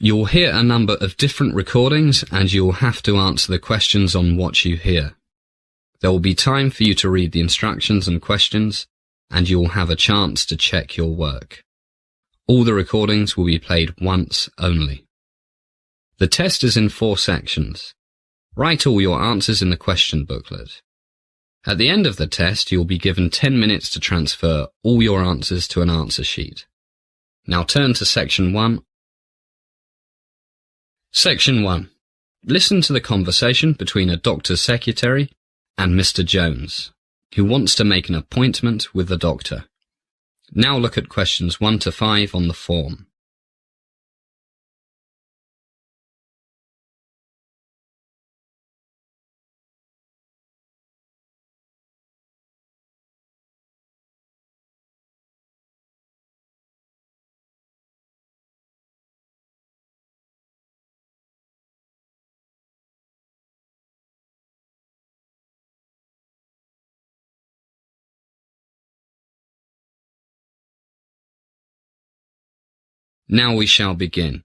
You'll hear a number of different recordings and you'll have to answer the questions on what you hear. There will be time for you to read the instructions and questions, and you'll have a chance to check your work. All the recordings will be played once only. The test is in 4 sections. Write all your answers in the question booklet. At the end of the test, you'll be given 10 minutes to transfer all your answers to an answer sheet. Now turn to Section 1. Section 1. Listen to the conversation between a doctor's secretary and Mr. Jones, who wants to make an appointment with the doctor. Now look at questions 1 to 5 on the form. Now we shall begin.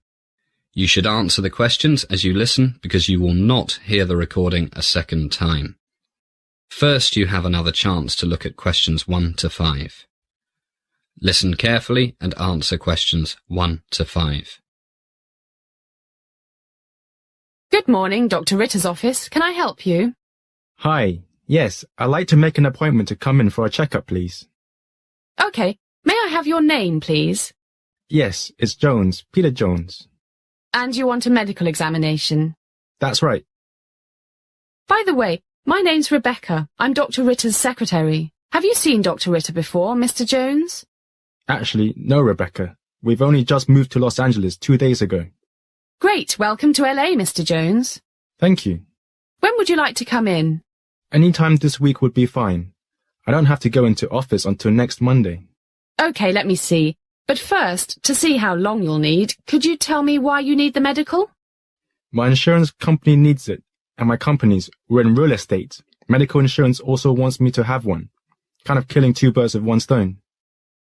You should answer the questions as you listen because you will not hear the recording a second time. First, you have another chance to look at questions 1 to 5. Listen carefully and answer questions 1 to 5. Good morning, Dr. Ritter's office. Can I help you? Hi. Yes, I'd like to make an appointment to come in for a checkup, please. Okay. May I have your name, please? Yes, it's Jones, Peter Jones. And you want a medical examination? That's right. By the way, my name's Rebecca. I'm Dr. Ritter's secretary. Have you seen Dr. Ritter before, Mr. Jones? Actually, no, Rebecca. We've only just moved to Los Angeles 2 days ago. Great. Welcome to LA, Mr. Jones. Thank you. When would you like to come in? Any time this week would be fine. I don't have to go into office until next Monday. Okay, let me see. But first, to see how long you'll need, could you tell me why you need the medical? My insurance company needs it, and my company's, we're in real estate. Medical insurance also wants me to have one. Kind of killing 2 birds with 1 stone.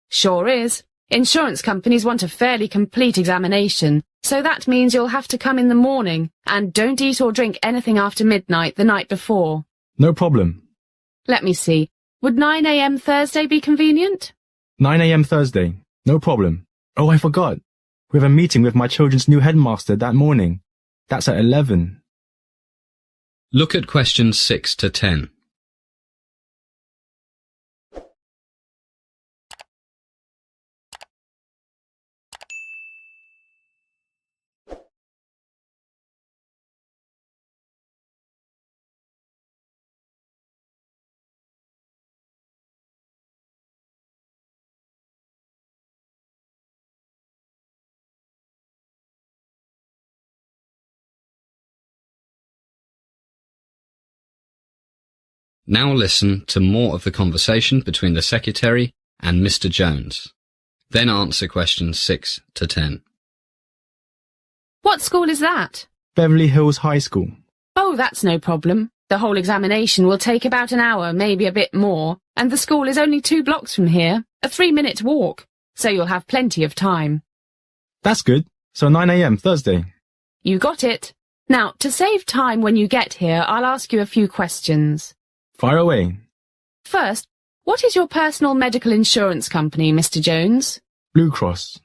Sure is. Insurance companies want a fairly complete examination, so that means you'll have to come in the morning, and don't eat or drink anything after midnight the night before. No problem. Let me see. Would 9 a.m. Thursday be convenient? 9 a.m. Thursday. No problem. Oh, I forgot. We have a meeting with my children's new headmaster that morning. That's at 11. Look at questions 6 to 10. Now listen to more of the conversation between the secretary and Mr. Jones. Then answer questions 6 to 10. What school is that? Beverly Hills High School. Oh, that's no problem. The whole examination will take about an hour, maybe a bit more, and the school is only 2 blocks from here, a 3-minute walk, so you'll have plenty of time. That's good. So 9 a.m. Thursday. You got it. Now, to save time when you get here, I'll ask you a few questions. Fire away. First, what is your personal medical insurance company, Mr. Jones? Blue Cross.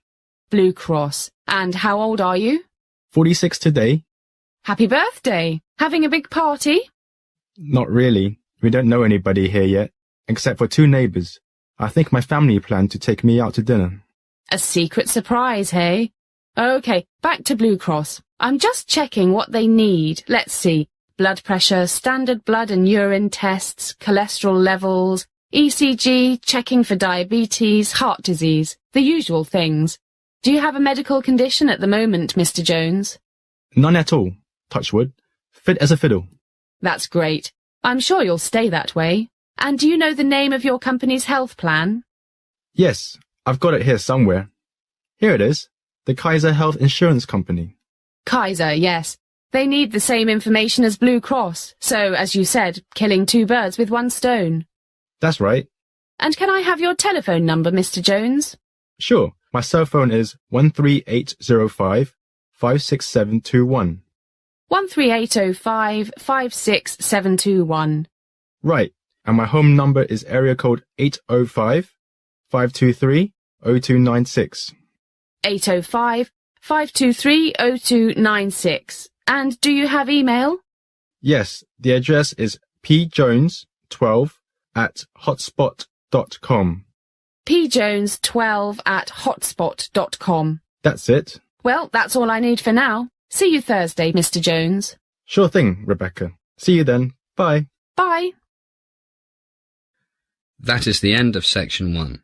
Blue Cross. And how old are you? 46 today. Happy birthday! Having a big party? Not really. We don't know anybody here yet, except for 2 neighbors. I think my family planned to take me out to dinner. A secret surprise, hey? Okay, back to Blue Cross. I'm just checking what they need. Let's see. Blood pressure, standard blood and urine tests, cholesterol levels, ECG, checking for diabetes, heart disease, the usual things. Do you have a medical condition at the moment, Mr. Jones? None at all. Touch wood. Fit as a fiddle. That's great. I'm sure you'll stay that way. And do you know the name of your company's health plan? Yes, I've got it here somewhere. Here it is. The Kaiser Health Insurance Company. Kaiser, yes. They need the same information as Blue Cross, so, as you said, killing 2 birds with 1 stone. That's right. And can I have your telephone number, Mr. Jones? Sure. My cell phone is 13805 56721. 13805 56721. Right, and my home number is area code 805-523-0296. 805-523-0296. And do you have email? Yes, the address is pjones12@hotspot.com. pjones12@hotspot.com. That's it. Well, that's all I need for now. See you Thursday, Mr. Jones. Sure thing, Rebecca. See you then. Bye. Bye. That is the end of section 1.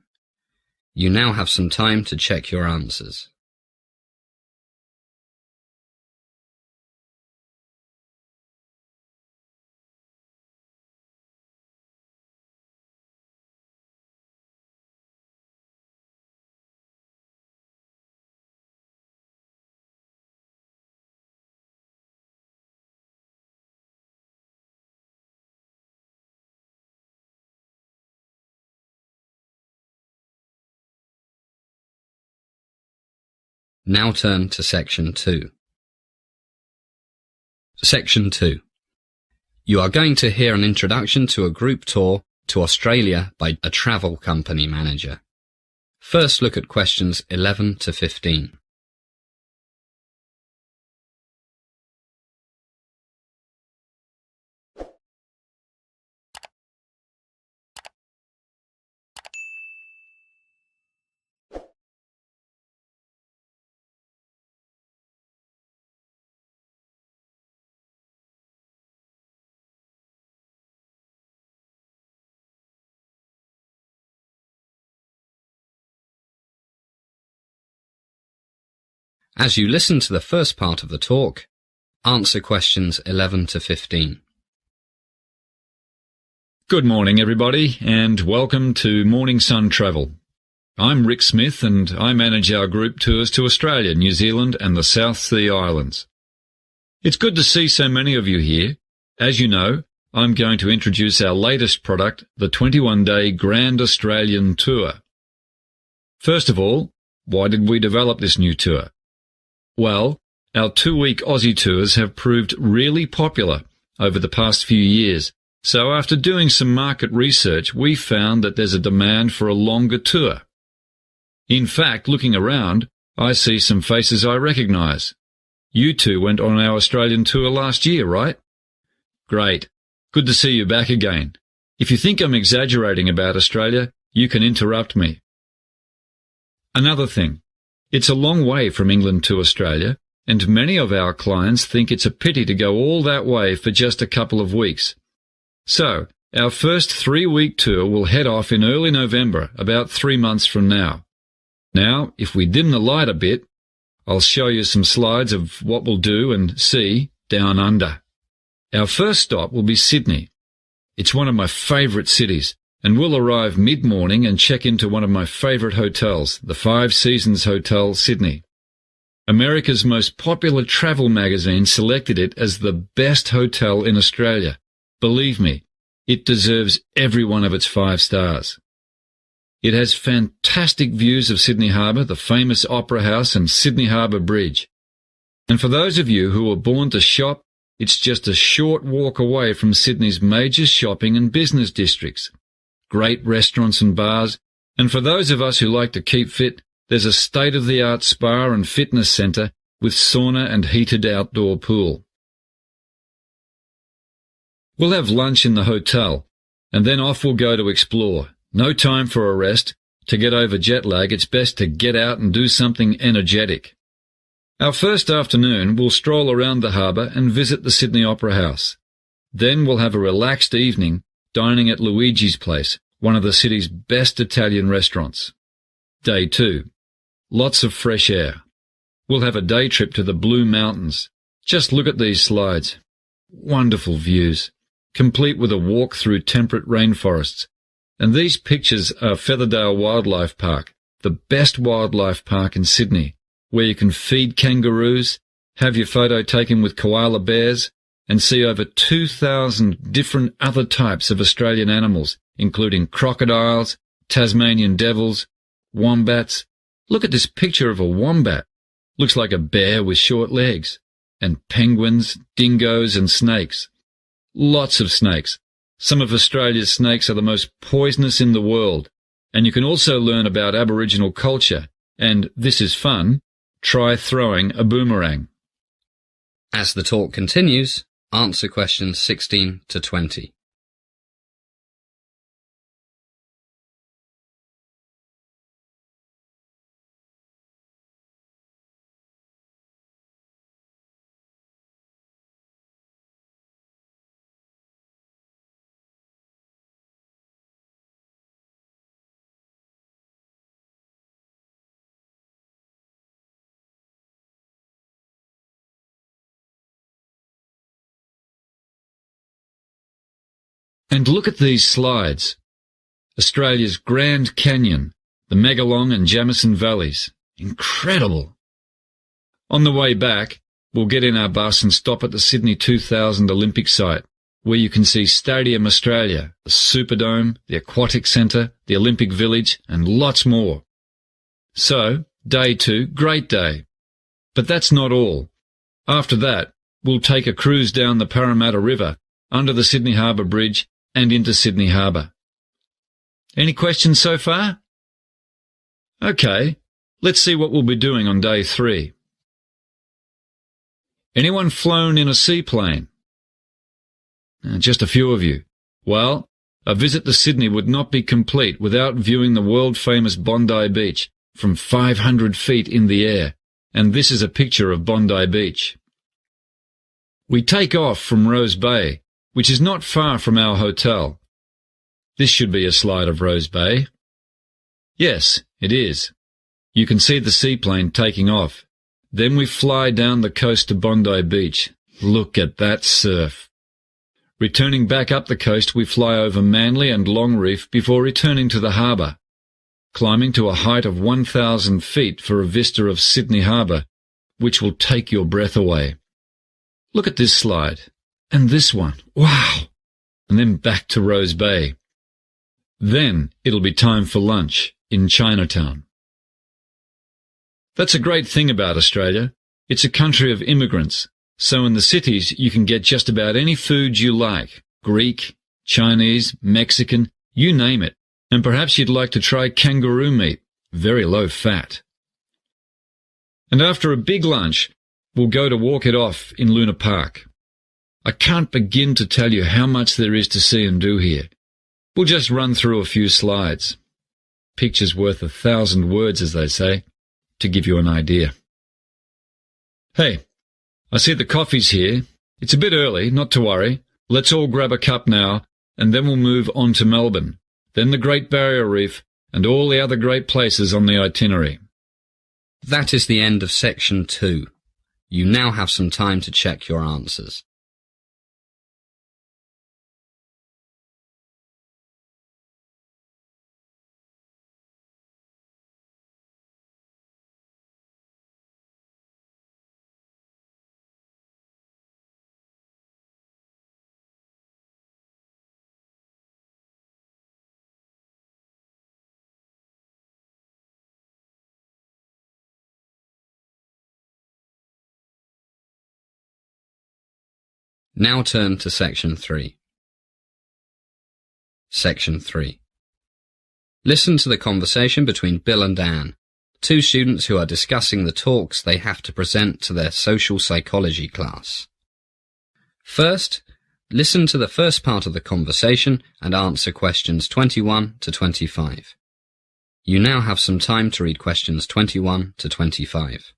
You now have some time to check your answers. Now turn to section 2. Section 2. You are going to hear an introduction to a group tour to Australia by a travel company manager. First look at questions 11 to 15. As you listen to the first part of the talk, answer questions 11 to 15. Good morning, everybody, and welcome to Morning Sun Travel. I'm Rick Smith, and I manage our group tours to Australia, New Zealand, and the South Sea Islands. It's good to see so many of you here. As you know, I'm going to introduce our latest product, the 21-day Grand Australian Tour. First of all, why did we develop this new tour? Well, our 2-week Aussie tours have proved really popular over the past few years, so after doing some market research, we found that there's a demand for a longer tour. In fact, looking around, I see some faces I recognise. You two went on our Australian tour last year, right? Great. Good to see you back again. If you think I'm exaggerating about Australia, you can interrupt me. Another thing. It's a long way from England to Australia, and many of our clients think it's a pity to go all that way for just a couple of weeks. So, our first 3-week tour will head off in early November, about 3 months from now. Now, if we dim the light a bit, I'll show you some slides of what we'll do and see down under. Our first stop will be Sydney. It's one of my favourite cities, and we'll arrive mid-morning and check into one of my favourite hotels, the 5 Seasons Hotel, Sydney. America's most popular travel magazine selected it as the best hotel in Australia. Believe me, it deserves every one of its 5 stars. It has fantastic views of Sydney Harbour, the famous Opera House and Sydney Harbour Bridge. And for those of you who were born to shop, it's just a short walk away from Sydney's major shopping and business districts. Great restaurants and bars, and for those of us who like to keep fit, there's a state-of-the-art spa and fitness centre with sauna and heated outdoor pool. We'll have lunch in the hotel, and then off we'll go to explore. No time for a rest. To get over jet lag, it's best to get out and do something energetic. Our first afternoon, we'll stroll around the harbour and visit the Sydney Opera House. Then we'll have a relaxed evening, dining at Luigi's Place, one of the city's best Italian restaurants. Day 2. Lots of fresh air. We'll have a day trip to the Blue Mountains. Just look at these slides. Wonderful views, complete with a walk through temperate rainforests. And these pictures are Featherdale Wildlife Park, the best wildlife park in Sydney, where you can feed kangaroos, have your photo taken with koala bears, and see over 2,000 different other types of Australian animals, including crocodiles, Tasmanian devils, wombats. Look at this picture of a wombat. Looks like a bear with short legs. And penguins, dingoes and snakes. Lots of snakes. Some of Australia's snakes are the most poisonous in the world. And you can also learn about Aboriginal culture. And, this is fun, try throwing a boomerang. As the talk continues, answer questions 16 to 20. And look at these slides. Australia's Grand Canyon, the Megalong and Jamison Valleys. Incredible. On the way back, we'll get in our bus and stop at the Sydney 2000 Olympic site, where you can see Stadium Australia, the Superdome, the Aquatic Centre, the Olympic Village, and lots more. So, day 2, great day. But that's not all. After that, we'll take a cruise down the Parramatta River, under the Sydney Harbour Bridge, and into Sydney Harbour. Any questions so far? Okay, let's see what we'll be doing on day 3. Anyone flown in a seaplane? Just a few of you. Well, a visit to Sydney would not be complete without viewing the world-famous Bondi Beach from 500 feet in the air, and this is a picture of Bondi Beach. We take off from Rose Bay, which is not far from our hotel. This should be a slide of Rose Bay. Yes, it is. You can see the seaplane taking off. Then we fly down the coast to Bondi Beach. Look at that surf. Returning back up the coast, we fly over Manly and Longreef before returning to the harbour, climbing to a height of 1,000 feet for a vista of Sydney Harbour, which will take your breath away. Look at this slide. And this one. Wow! And then back to Rose Bay. Then it'll be time for lunch in Chinatown. That's a great thing about Australia. It's a country of immigrants. So in the cities you can get just about any food you like. Greek, Chinese, Mexican, you name it. And perhaps you'd like to try kangaroo meat. Very low fat. And after a big lunch, we'll go to walk it off in Luna Park. I can't begin to tell you how much there is to see and do here. We'll just run through a few slides. Picture's worth 1,000 words, as they say, to give you an idea. Hey, I see the coffee's here. It's a bit early, not to worry. Let's all grab a cup now, and then we'll move on to Melbourne, then the Great Barrier Reef, and all the other great places on the itinerary. That is the end of section 2. You now have some time to check your answers. Now turn to section 3. Section 3. Listen to the conversation between Bill and Anne, 2 students who are discussing the talks they have to present to their social psychology class. First, listen to the first part of the conversation and answer questions 21 to 25. You now have some time to read questions 21 to 25.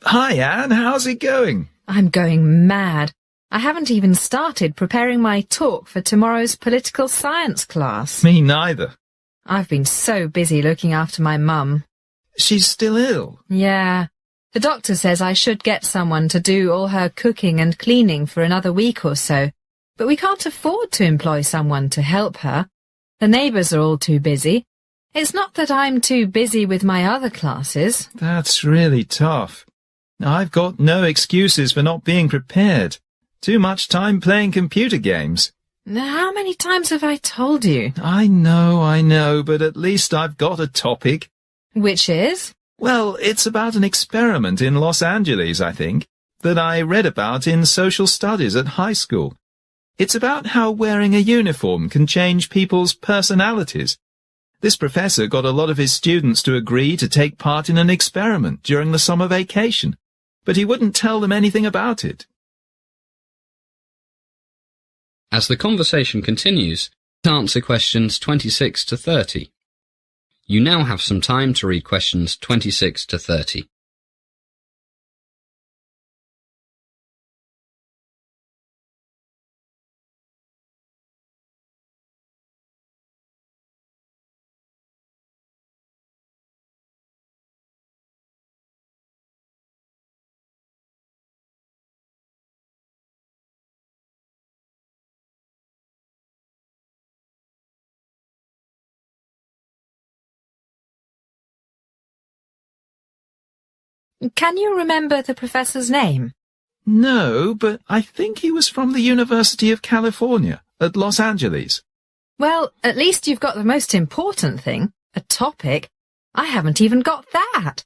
Hi, Anne. How's it going? I'm going mad. I haven't even started preparing my talk for tomorrow's political science class. Me neither. I've been so busy looking after my mum. She's still ill. Yeah. The doctor says I should get someone to do all her cooking and cleaning for another week or so, but we can't afford to employ someone to help her. The neighbours are all too busy. It's not that I'm too busy with my other classes. That's really tough. I've got no excuses for not being prepared. Too much time playing computer games. How many times have I told you? I know, but at least I've got a topic. Which is? Well, it's about an experiment in Los Angeles, I think, that I read about in social studies at high school. It's about how wearing a uniform can change people's personalities. This professor got a lot of his students to agree to take part in an experiment during the summer vacation, but he wouldn't tell them anything about it. As the conversation continues, answer questions 26 to 30. You now have some time to read questions 26 to 30. Can you remember the professor's name? No, but I think he was from the University of California at Los Angeles. Well, at least you've got the most important thing, a topic. I haven't even got that.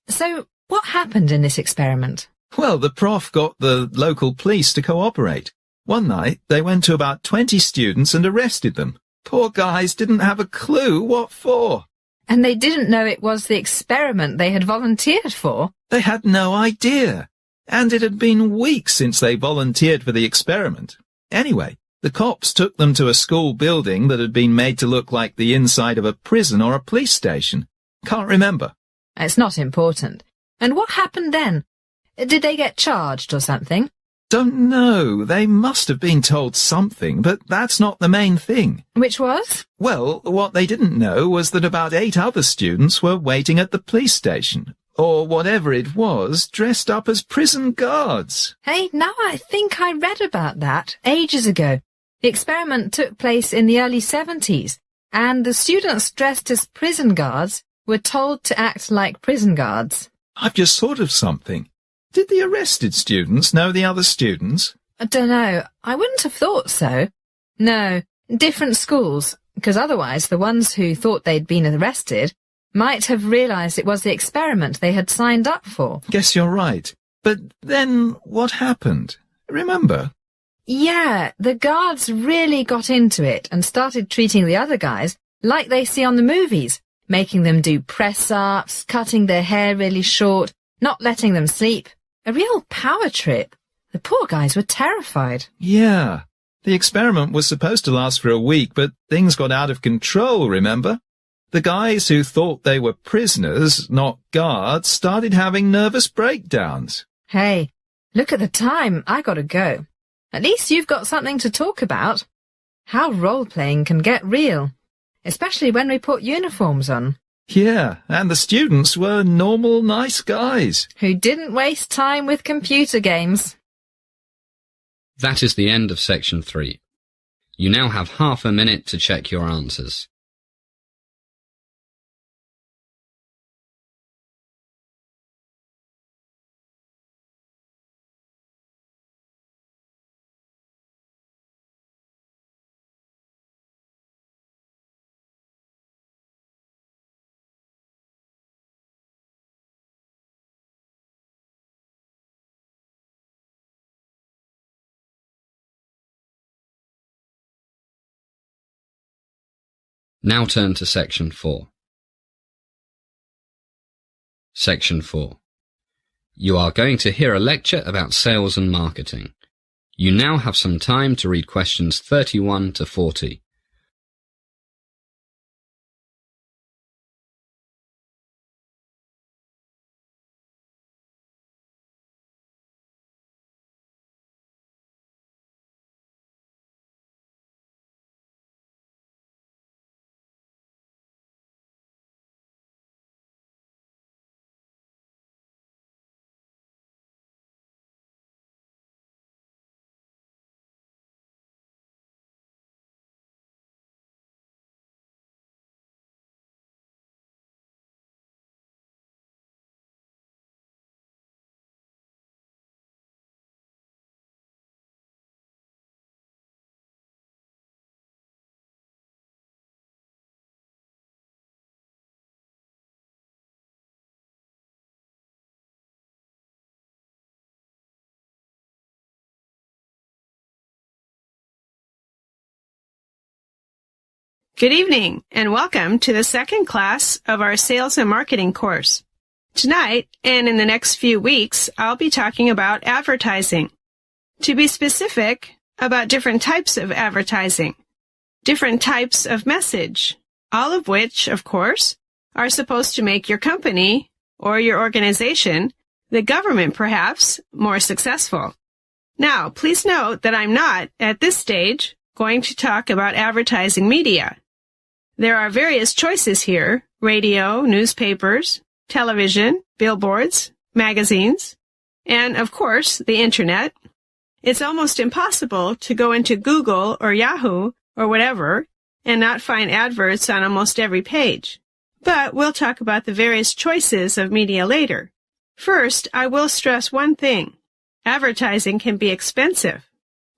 So, what happened in this experiment? Well, the prof got the local police to cooperate. One night, they went to about 20 students and arrested them. Poor guys didn't have a clue what for. And they didn't know it was the experiment they had volunteered for? They had no idea. And it had been weeks since they volunteered for the experiment. Anyway, the cops took them to a school building that had been made to look like the inside of a prison or a police station. Can't remember. It's not important. And what happened then? Did they get charged or something? Don't know. They must have been told something, but that's not the main thing. Which was? Well, what they didn't know was that about 8 other students were waiting at the police station, or whatever it was, dressed up as prison guards. Hey, now I think I read about that ages ago. The experiment took place in the early 70s, and the students dressed as prison guards were told to act like prison guards. I've just thought of something. Did the arrested students know the other students? I don't know. I wouldn't have thought so. No, different schools, because otherwise the ones who thought they'd been arrested might have realised it was the experiment they had signed up for. Guess you're right. But then what happened? Remember? Yeah, the guards really got into it and started treating the other guys like they see on the movies, making them do press-ups, cutting their hair really short, not letting them sleep. A real power trip. The poor guys were terrified. Yeah. The experiment was supposed to last for a week, but things got out of control, remember? The guys who thought they were prisoners, not guards, started having nervous breakdowns. Hey, look at the time. I gotta go. At least you've got something to talk about. How role-playing can get real, especially when we put uniforms on. Yeah, and the students were normal, nice guys. Who didn't waste time with computer games. That is the end of section 3. You now have half a minute to check your answers. Now turn to section 4. Section 4. You are going to hear a lecture about sales and marketing. You now have some time to read questions 31 to 40. Good evening, and welcome to the second class of our Sales and Marketing course. Tonight, and in the next few weeks, I'll be talking about advertising. To be specific, about different types of advertising, different types of message, all of which, of course, are supposed to make your company or your organization, the government perhaps, more successful. Now, please note that I'm not, at this stage, going to talk about advertising media. There are various choices here: radio, newspapers, television, billboards, magazines, and, of course, the Internet. It's almost impossible to go into Google or Yahoo or whatever and not find adverts on almost every page. But we'll talk about the various choices of media later. First, I will stress one thing. Advertising can be expensive.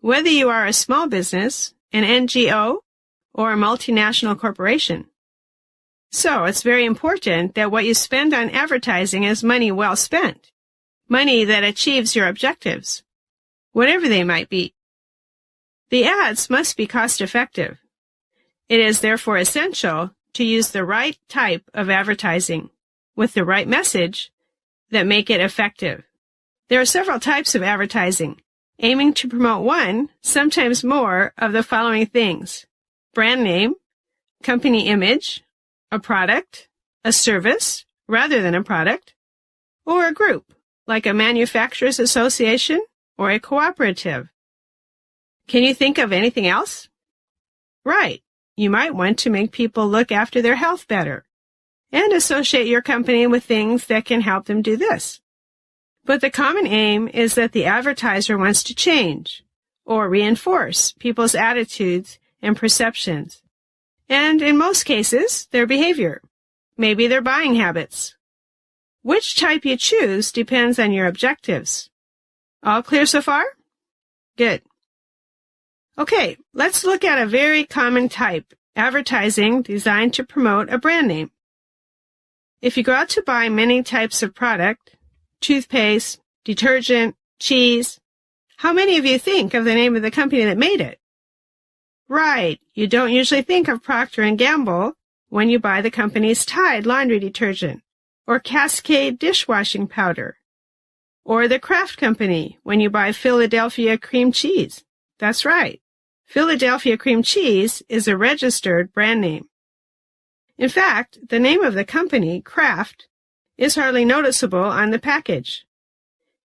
Whether you are a small business, an NGO, or a multinational corporation. So it's very important that what you spend on advertising is money well spent, money that achieves your objectives, whatever they might be. The ads must be cost-effective. It is therefore essential to use the right type of advertising with the right message that make it effective. There are several types of advertising, aiming to promote one, sometimes more, of the following things: brand name, company image, a product, a service rather than a product, or a group, like a manufacturers association or a cooperative. Can you think of anything else? Right. You might want to make people look after their health better and associate your company with things that can help them do this. But the common aim is that the advertiser wants to change or reinforce people's attitudes and perceptions, and in most cases, their behavior, maybe their buying habits. Which type you choose depends on your objectives. All clear so far? Good. Okay, let's look at a very common type, advertising designed to promote a brand name. If you go out to buy many types of product, toothpaste, detergent, cheese, how many of you think of the name of the company that made it? Right, you don't usually think of Procter & Gamble when you buy the company's Tide laundry detergent, or Cascade dishwashing powder, or the Kraft Company when you buy Philadelphia cream cheese. That's right, Philadelphia cream cheese is a registered brand name. In fact, the name of the company, Kraft, is hardly noticeable on the package.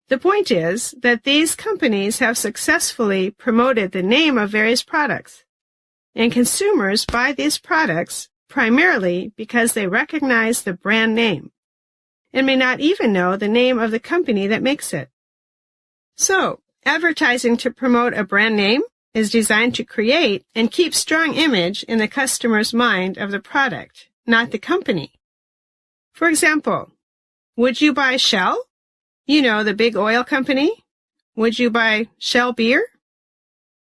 The point is that these companies have successfully promoted the name of various products, and consumers buy these products primarily because they recognize the brand name and may not even know the name of the company that makes it. So, advertising to promote a brand name is designed to create and keep strong image in the customer's mind of the product, not the company. For example, would you buy Shell? You know, the big oil company. Would you buy Shell beer?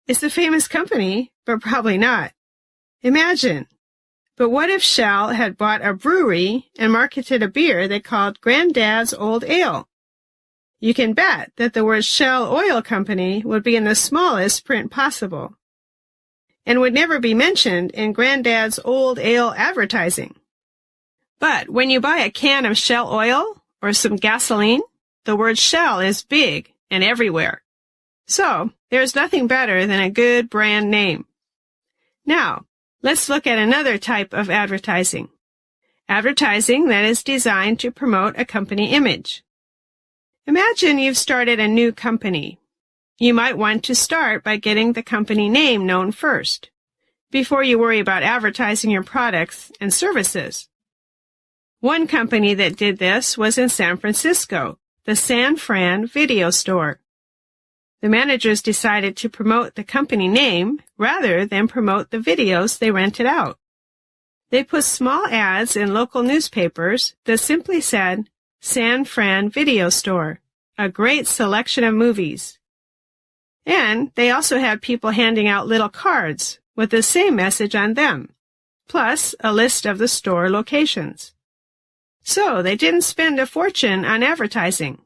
It's a famous company, but probably not. Imagine. But what if Shell had bought a brewery and marketed a beer they called Granddad's Old Ale? You can bet that the word Shell Oil Company would be in the smallest print possible and would never be mentioned in Granddad's Old Ale advertising. But when you buy a can of Shell oil or some gasoline, the word Shell is big and everywhere. So, there's nothing better than a good brand name. Now, let's look at another type of advertising. Advertising that is designed to promote a company image. Imagine you've started a new company. You might want to start by getting the company name known first, before you worry about advertising your products and services. One company that did this was in San Francisco, the San Fran Video Store. The managers decided to promote the company name rather than promote the videos they rented out. They put small ads in local newspapers that simply said, San Fran Video Store, a great selection of movies. And they also had people handing out little cards with the same message on them, plus a list of the store locations. So they didn't spend a fortune on advertising.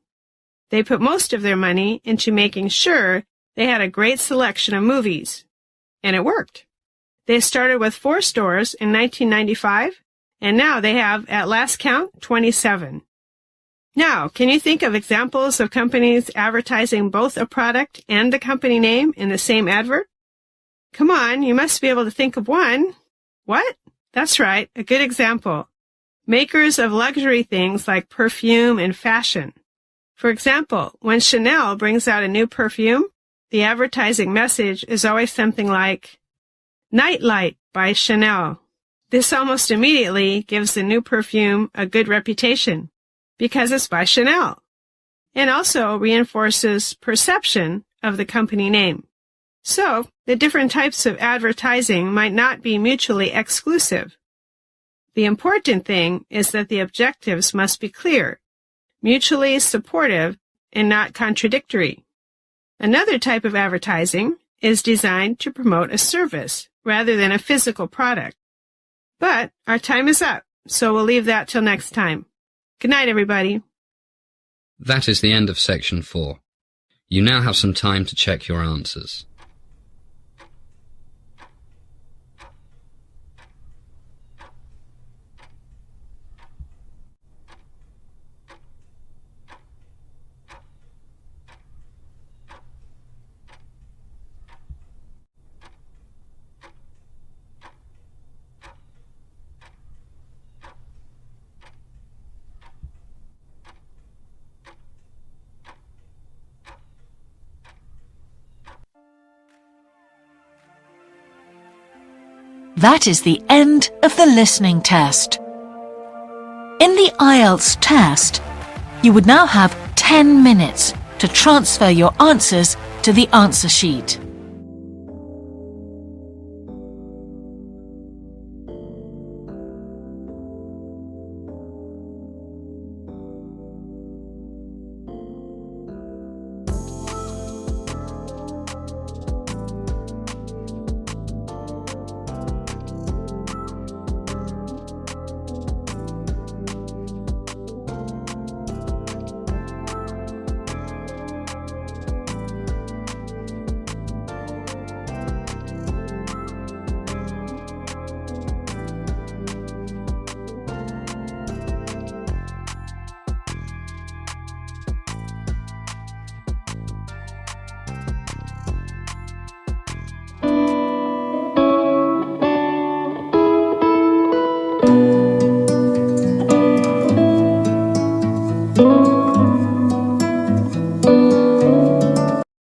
They put most of their money into making sure they had a great selection of movies. And it worked. They started with 4 stores in 1995, and now they have, at last count, 27. Now, can you think of examples of companies advertising both a product and the company name in the same advert? Come on, you must be able to think of one. What? That's right, a good example. Makers of luxury things like perfume and fashion. For example, when Chanel brings out a new perfume, the advertising message is always something like, Nightlight by Chanel. This almost immediately gives the new perfume a good reputation because it's by Chanel, and also reinforces perception of the company name. So, the different types of advertising might not be mutually exclusive. The important thing is that the objectives must be clear, mutually supportive, and not contradictory. Another type of advertising is designed to promote a service rather than a physical product. But our time is up, so we'll leave that till next time. Good night, everybody. That is the end of section 4. You now have some time to check your answers. That is the end of the listening test. In the IELTS test, you would now have 10 minutes to transfer your answers to the answer sheet.